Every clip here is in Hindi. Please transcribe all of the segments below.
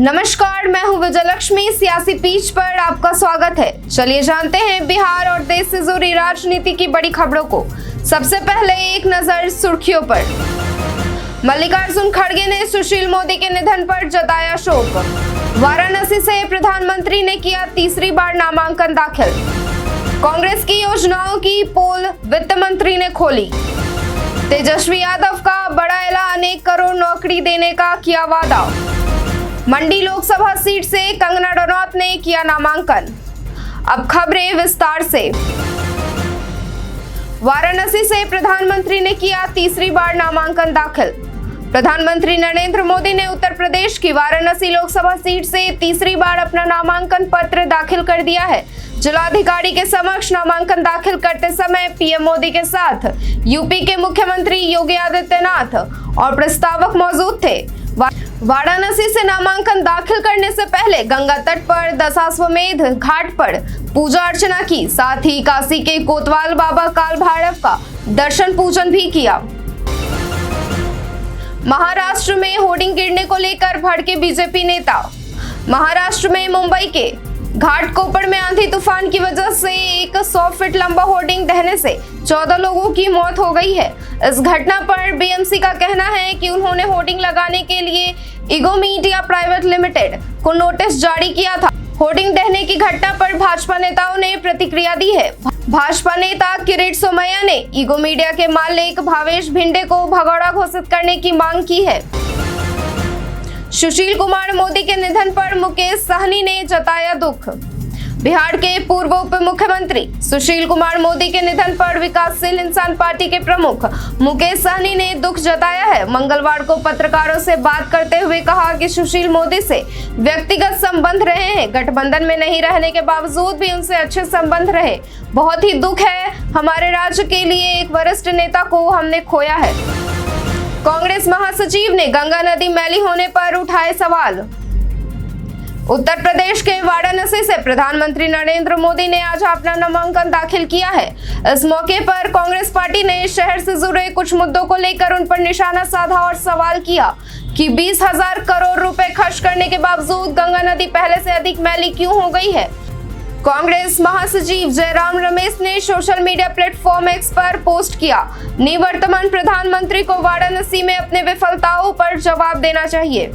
नमस्कार, मैं हूं विजयलक्ष्मी। सियासी पीच पर आपका स्वागत है। चलिए जानते हैं बिहार और देश से जुड़ी राजनीति की बड़ी खबरों को। सबसे पहले एक नजर सुर्खियों पर। मल्लिकार्जुन खड़गे ने सुशील मोदी के निधन पर जताया शोक। वाराणसी से प्रधानमंत्री ने किया तीसरी बार नामांकन दाखिल। कांग्रेस की योजनाओं की पोल वित्त मंत्री ने खोली। तेजस्वी यादव का बड़ा ऐलान, 1 करोड़ नौकरी देने का किया वादा। मंडी लोकसभा सीट से कंगना रनौत ने किया नामांकन। अब खबरें विस्तार से। वाराणसी से प्रधानमंत्री ने किया तीसरी बार नामांकन दाखिल। प्रधानमंत्री नरेंद्र मोदी ने उत्तर प्रदेश की वाराणसी लोकसभा सीट से तीसरी बार अपना नामांकन पत्र दाखिल कर दिया है। जिलाधिकारी के समक्ष नामांकन दाखिल करते समय पीएम मोदी के साथ यूपी के मुख्यमंत्री योगी आदित्यनाथ और प्रस्तावक मौजूद थे। वाराणसी से नामांकन दाखिल करने से पहले गंगा तट पर दशाश्वमेध घाट पर पूजा अर्चना की, साथ ही काशी के कोतवाल बाबा काल भैरव का दर्शन पूजन भी किया। महाराष्ट्र में होर्डिंग गिरने को लेकर भड़के बीजेपी नेता। महाराष्ट्र में मुंबई के घाटकोपर में आंधी तूफान की वजह से एक 100 फीट लंबा होर्डिंग ढहने से 14 लोगों की मौत हो गई है। इस घटना पर बीएमसी का कहना है कि उन्होंने होर्डिंग लगाने के लिए ईगो मीडिया प्राइवेट लिमिटेड को नोटिस जारी किया था। होर्डिंग ढहने की घटना पर भाजपा नेताओं ने प्रतिक्रिया दी है। भाजपा नेता किरीट सोमैया ने ईगो मीडिया के मालिक भावेश भिंडे को भगोड़ा घोषित करने की मांग की है। सुशील कुमार मोदी के निधन पर मुकेश सहनी ने जताया दुख। बिहार के पूर्व उप मुख्यमंत्री सुशील कुमार मोदी के निधन पर विकासशील इंसान पार्टी के प्रमुख मुकेश सहनी ने दुख जताया है। मंगलवार को पत्रकारों से बात करते हुए कहा कि सुशील मोदी से व्यक्तिगत संबंध रहे हैं, गठबंधन में नहीं रहने के बावजूद भी उनसे अच्छे संबंध रहे। बहुत ही दुख है, हमारे राज्य के लिए एक वरिष्ठ नेता को हमने खोया है। कांग्रेस महासचिव ने गंगा नदी मैली होने पर उठाए सवाल। उत्तर प्रदेश के वाराणसी से प्रधानमंत्री नरेंद्र मोदी ने आज अपना नामांकन दाखिल किया है। इस मौके पर कांग्रेस पार्टी ने शहर से जुड़े कुछ मुद्दों को लेकर उन पर निशाना साधा और सवाल किया कि 20,000 करोड़ रुपए खर्च करने के बावजूद गंगा नदी पहले से अधिक मैली क्यों हो गई है। कांग्रेस महासचिव जयराम रमेश ने सोशल मीडिया प्लेटफॉर्म एक्स पर पोस्ट किया, निवर्तमान प्रधानमंत्री को वाराणसी में अपने विफलताओं पर जवाब देना चाहिए।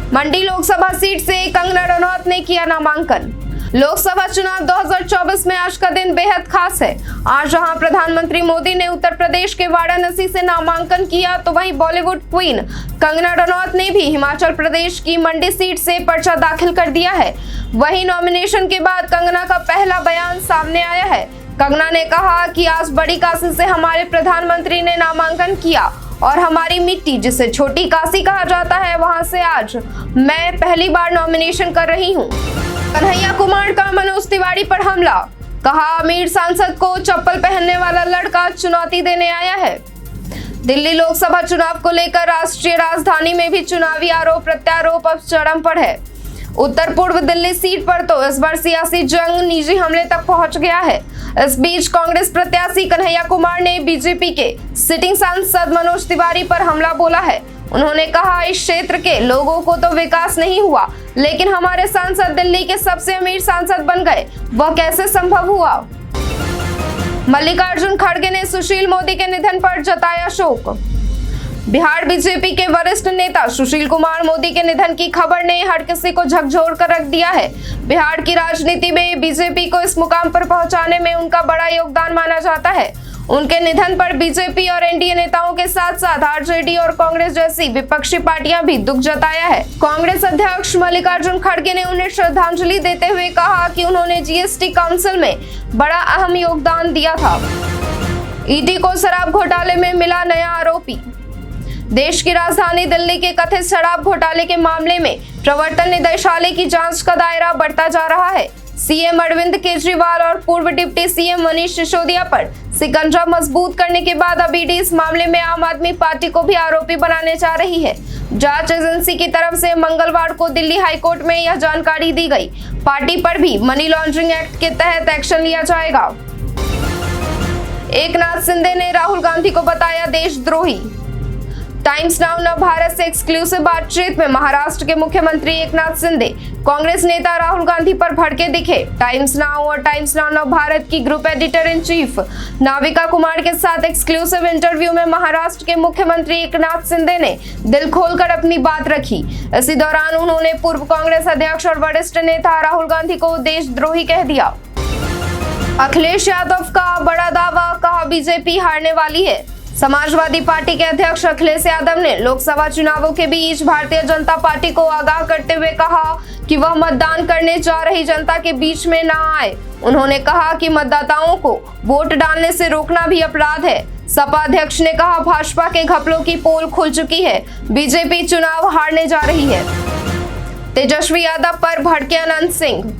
मंडी लोकसभा सीट से कंगना रनौत ने किया नामांकन। लोकसभा चुनाव 2024 में आज का दिन बेहद खास है। आज जहां प्रधानमंत्री मोदी ने उत्तर प्रदेश के वाराणसी से नामांकन किया, तो वहीं बॉलीवुड क्वीन कंगना रनौत ने भी हिमाचल प्रदेश की मंडी सीट से पर्चा दाखिल कर दिया है। वहीं नॉमिनेशन के बाद कंगना का पहला बयान सामने आया है। कंगना ने कहा कि आज बड़ी काशी से हमारे प्रधानमंत्री ने नामांकन किया और हमारी मिट्टी, जिसे छोटी काशी कहा जाता है, वहां से आज मैं पहली बार नॉमिनेशन कर रही हूं। कन्हैया कुमार का मनोज तिवारी पर हमला। कहा, अमीर सांसद को चप्पल पहनने वाला लड़का चुनौती देने आया है। दिल्ली लोकसभा चुनाव को लेकर राष्ट्रीय राजधानी में भी चुनावी आरोप प्रत्यारोप अब चरम पर है। उत्तर पूर्व दिल्ली सीट पर तो इस बार सियासी जंग निजी हमले तक पहुंच गया है। इस बीच कांग्रेस प्रत्याशी कन्हैया कुमार ने बीजेपी के सिटिंग सांसद मनोज तिवारी पर हमला बोला है। उन्होंने कहा, इस क्षेत्र के लोगों को तो विकास नहीं हुआ, लेकिन हमारे सांसद दिल्ली के सबसे अमीर सांसद बन गए, वह कैसे संभव हुआ। मल्लिकार्जुन खड़गे ने सुशील मोदी के निधन पर जताया शोक। बिहार बीजेपी के वरिष्ठ नेता सुशील कुमार मोदी के निधन की खबर ने हर किसी को झकझोर कर रख दिया है। बिहार की राजनीति में बीजेपी को इस मुकाम पर पहुंचाने में उनका बड़ा योगदान माना जाता है। उनके निधन पर बीजेपी और एनडीए नेताओं के साथ साथ आरजेडी और कांग्रेस जैसी विपक्षी पार्टियां भी दुख जताया है। कांग्रेस अध्यक्ष मल्लिकार्जुन खड़गे ने उन्हें श्रद्धांजलि देते हुए कहा कि उन्होंने जीएसटी काउंसिल में बड़ा अहम योगदान दिया था। ईडी को शराब घोटाले में मिला नया आरोपी। देश की राजधानी दिल्ली के कथित शराब घोटाले के मामले में प्रवर्तन निदेशालय की जांच का दायरा बढ़ता जा रहा है। सीएम अरविंद केजरीवाल और पूर्व डिप्टी सीएम मनीष सिसोदिया पर शिकंजा मजबूत करने के बाद अब ईडी इस मामले में आम आदमी पार्टी को भी आरोपी बनाने जा रही है। जांच एजेंसी की तरफ से मंगलवार को दिल्ली हाईकोर्ट में यह जानकारी दी गई। पार्टी पर भी मनी लॉन्ड्रिंग एक्ट के तहत एक्शन लिया जाएगा। एकनाथ शिंदे ने राहुल गांधी को बताया देशद्रोही। टाइम्स नाउ नव भारत से एक्सक्लूसिव बातचीत में महाराष्ट्र के मुख्यमंत्री एकनाथ शिंदे कांग्रेस नेता राहुल गांधी पर भड़के दिखे। टाइम्स नाउ और टाइम्स नाउ नव भारत की group editor in chief Navika Kumar के साथ एक्सक्लूसिव इंटरव्यू में महाराष्ट्र के मुख्यमंत्री एकनाथ शिंदे ने दिल खोलकर अपनी बात रखी। इसी दौरान उन्होंने पूर्व कांग्रेस अध्यक्ष और वरिष्ठ नेता राहुल गांधी को देशद्रोही कह दिया। अखिलेश यादव का बड़ा दावा, कहा बीजेपी हारने वाली है। समाजवादी पार्टी के अध्यक्ष अखिलेश यादव ने लोकसभा चुनावों के बीच भारतीय जनता पार्टी को आगाह करते हुए कहा कि वह मतदान करने जा रही जनता के बीच में न आए। उन्होंने कहा कि मतदाताओं को वोट डालने से रोकना भी अपराध है। सपा अध्यक्ष ने कहा भाजपा के घपलों की पोल खुल चुकी है, बीजेपी चुनाव हारने जा रही है। तेजस्वी यादव पर भड़के अनंत सिंह।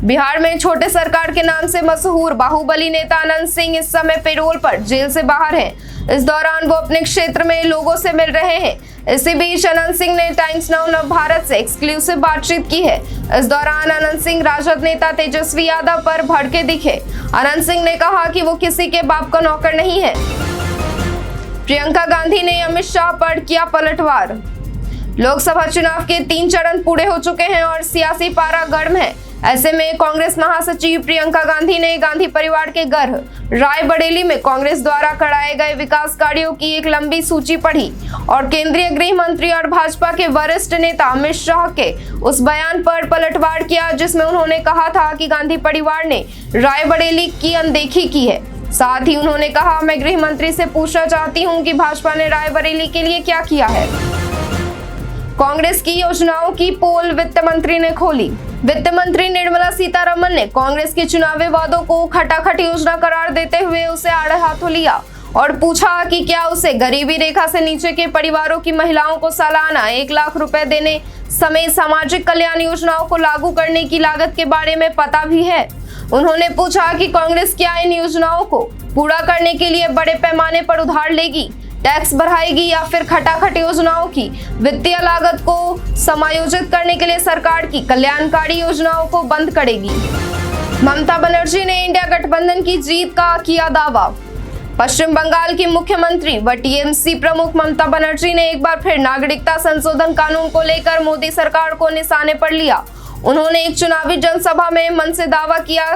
बिहार में छोटे सरकार के नाम से मशहूर बाहुबली नेता अनंत सिंह इस समय पैरोल पर जेल से बाहर हैं। इस दौरान वो अपने क्षेत्र में लोगों से मिल रहे हैं। इसी बीच अनंत सिंह ने टाइम्स नाउ नव भारत से एक्सक्लूसिव बातचीत की है। इस दौरान अनंत सिंह राजद नेता तेजस्वी यादव पर भड़के दिखे। अनंत सिंह ने कहा कि वो किसी के बाप का नौकर नहीं है। प्रियंका गांधी ने अमित शाह पर किया पलटवार। लोकसभा चुनाव के 3 चरण पूरे हो चुके हैं और सियासी पारा गर्म है। ऐसे में कांग्रेस महासचिव प्रियंका गांधी ने गांधी परिवार के घर रायबरेली में कांग्रेस द्वारा कराए गए विकास कार्यों की एक लंबी सूची पढ़ी और केंद्रीय गृह मंत्री और भाजपा के वरिष्ठ नेता अमित शाह के उस बयान पर पलटवार किया जिसमें उन्होंने कहा था कि गांधी परिवार ने रायबरेली की अनदेखी की है। साथ ही उन्होंने कहा, मैं गृह मंत्री से पूछना चाहती हूँ कि भाजपा ने रायबरेली के लिए क्या किया है। कांग्रेस की योजनाओं की पोल वित्त मंत्री ने खोली। वित्त मंत्री निर्मला सीतारमण ने कांग्रेस के चुनावी वादों को खटाखट योजना करार देते हुए उसे आड़े हाथों लिया और पूछा कि क्या उसे गरीबी रेखा से नीचे के परिवारों की महिलाओं को सालाना 1 लाख रुपए देने समेत सामाजिक कल्याण योजनाओं को लागू करने की लागत के बारे में पता भी है। उन्होंने पूछा कि कांग्रेस क्या इन योजनाओं को पूरा करने के लिए बड़े पैमाने पर उधार लेगी, टैक्स बढ़ाएगी या फिर खटाखट योजनाओं की वित्तीय लागत को समायोजित करने के लिए सरकार की कल्याणकारी योजनाओं को बंद करेगी। ममता बनर्जी ने इंडिया गठबंधन की जीत का किया दावा। पश्चिम बंगाल की मुख्यमंत्री व टीएमसी प्रमुख ममता बनर्जी ने एक बार फिर नागरिकता संशोधन कानून को लेकर मोदी सरकार को निशाने पर लिया। उन्होंने एक चुनावी जनसभा में मन से दावा किया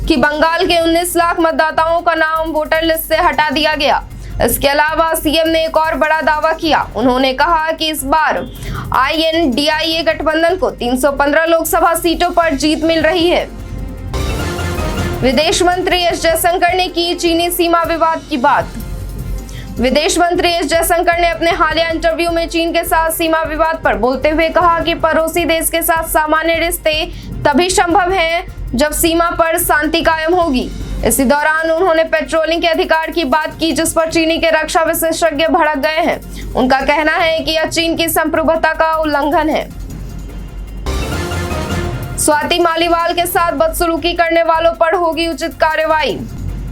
कि बंगाल के 19 लाख मतदाताओं का नाम वोटर लिस्ट से हटा दिया गया। इसके अलावा सीएम ने एक और बड़ा दावा किया। उन्होंने कहा कि इस बार INDIA गठबंधन को 315 लोकसभा सीटों पर जीत मिल रही है। विदेश मंत्री एस जयशंकर ने की चीनी सीमा विवाद की बात। विदेश मंत्री एस जयशंकर ने अपने हालिया इंटरव्यू में चीन के साथ सीमा विवाद पर बोलते हुए कहा कि पड़ोसी देश के साथ सामान्य रिश्ते तभी संभव हैं जब सीमा पर शांति कायम होगी। इसी दौरान उन्होंने पेट्रोलिंग के अधिकार की बात की जिस पर चीनी के रक्षा विशेषज्ञ भड़क गए हैं। उनका कहना है कि यह चीन की संप्रभुता का उल्लंघन है। स्वाति मालीवाल के साथ बदसलूकी करने वालों पर होगी उचित कार्रवाई।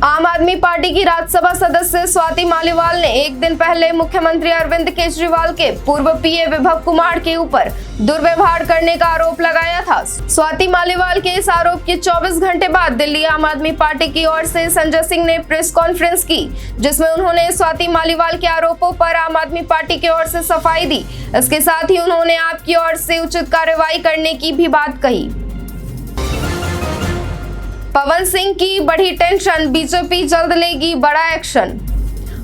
आम आदमी पार्टी की राज्यसभा सदस्य स्वाति मालीवाल ने एक दिन पहले मुख्यमंत्री अरविंद केजरीवाल के पूर्व पीए विभव कुमार के ऊपर दुर्व्यवहार करने का आरोप लगाया था। स्वाति मालीवाल के इस आरोप के 24 घंटे बाद दिल्ली आम आदमी पार्टी की ओर से संजय सिंह ने प्रेस कॉन्फ्रेंस की जिसमें उन्होंने स्वाति मालीवाल के आरोपों पर आम आदमी पार्टी की ओर से सफाई दी। इसके साथ ही उन्होंने आपकी ओर से उचित कार्रवाई करने की भी बात कही। पवन सिंह की बढ़ी टेंशन, बीजेपी जल्द लेगी बड़ा एक्शन।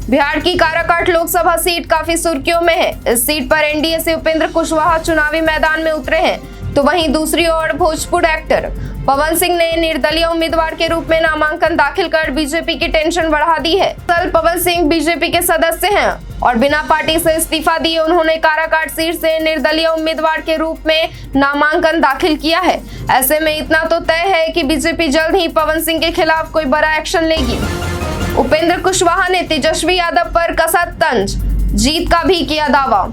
बिहार की काराकाट लोकसभा सीट काफी सुर्खियों में है। इस सीट पर एनडीए से उपेंद्र कुशवाहा चुनावी मैदान में उतरे हैं तो वहीं दूसरी ओर भोजपुर एक्टर पवन सिंह ने निर्दलीय उम्मीदवार के रूप में नामांकन दाखिल कर बीजेपी की टेंशन बढ़ा दी है। कल पवन सिंह बीजेपी के सदस्य हैं और बिना पार्टी से इस्तीफा दिए उन्होंने काराकाट सीट से निर्दलीय उम्मीदवार के रूप में नामांकन दाखिल किया है। ऐसे में इतना तो तय है कि बीजेपी जल्द ही पवन सिंह के खिलाफ कोई बड़ा एक्शन लेगी। उपेंद्र कुशवाहा ने तेजस्वी यादव पर कसा तंज, जीत का भी किया दावा।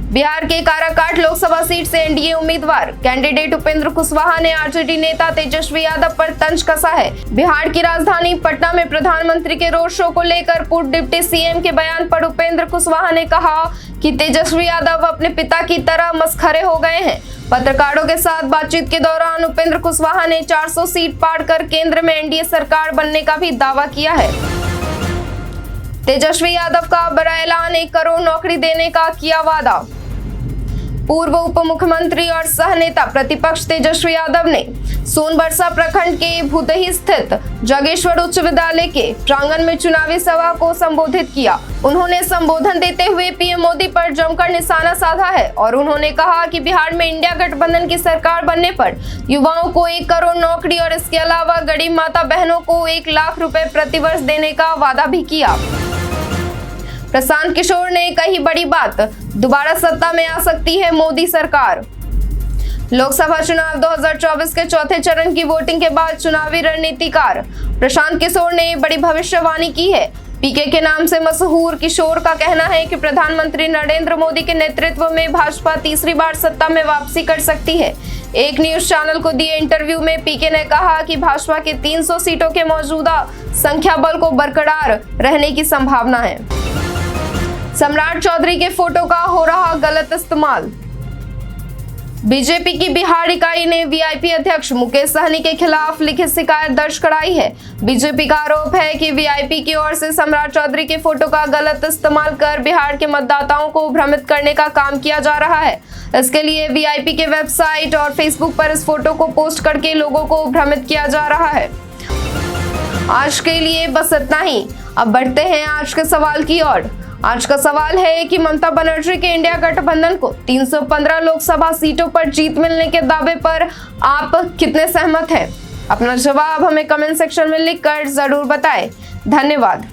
बिहार के काराकाट लोकसभा सीट से एनडीए उम्मीदवार कैंडिडेट उपेंद्र कुशवाहा ने आरजेडी नेता तेजस्वी यादव पर तंज कसा है। बिहार की राजधानी पटना में प्रधानमंत्री के रोड शो को लेकर पूर्व डिप्टी सीएम के बयान पर उपेंद्र कुशवाहा ने कहा कि तेजस्वी यादव अपने पिता की तरह मस्खरे हो गए हैं। पत्रकारों के साथ बातचीत के दौरान उपेंद्र कुशवाहा ने 400 सीट पार कर केंद्र में एनडीए सरकार बनने का भी दावा किया है। तेजस्वी यादव का बड़ा ऐलान, 1 करोड़ नौकरी देने का किया वादा। पूर्व उप मुख्यमंत्री और सह नेता प्रतिपक्ष तेजस्वी यादव ने सोनबरसा प्रखंड के भूतही स्थित जागेश्वर उच्च विद्यालय के प्रांगण में चुनावी सभा को संबोधित किया। उन्होंने संबोधन देते हुए पीएम मोदी पर जमकर निशाना साधा है और उन्होंने कहा कि बिहार में इंडिया गठबंधन की सरकार बनने पर युवाओं को 1 करोड़ नौकरी और इसके अलावा गरीब माता बहनों को 1 लाख रुपए प्रतिवर्ष देने का वादा भी किया। प्रशांत किशोर ने कही बड़ी बात, दोबारा सत्ता में आ सकती है मोदी सरकार। लोकसभा चुनाव 2024 के चौथे चरण की वोटिंग के बाद चुनावी रणनीतिकार प्रशांत किशोर ने बड़ी भविष्यवाणी की है। पीके के नाम से मशहूर किशोर का कहना है कि प्रधानमंत्री नरेंद्र मोदी के नेतृत्व में भाजपा तीसरी बार सत्ता में वापसी कर सकती है। एक न्यूज चैनल को दिए इंटरव्यू में पीके ने कहा कि भाजपा के 300 सीटों के मौजूदा संख्या बल को बरकरार रहने की संभावना है। सम्राट चौधरी के फोटो का हो रहा गलत इस्तेमाल। बीजेपी की बिहार इकाई ने वीआईपी अध्यक्ष मुकेश सहनी के खिलाफ लिखित शिकायत दर्ज कराई है। बीजेपी का आरोप है कि वीआईपी की ओर से सम्राट चौधरी के फोटो का गलत इस्तेमाल कर बिहार के मतदाताओं को भ्रमित करने का काम किया जा रहा है। इसके लिए वीआईपी के वेबसाइट और फेसबुक पर इस फोटो को पोस्ट करके लोगों को भ्रमित किया जा रहा है। आज के लिए बस इतना ही। अब बढ़ते हैं आज के सवाल की ओर। आज का सवाल है कि ममता बनर्जी के इंडिया गठबंधन को 315 लोकसभा सीटों पर जीत मिलने के दावे पर आप कितने सहमत हैं? अपना जवाब हमें कमेंट सेक्शन में लिखकर जरूर बताएं। धन्यवाद।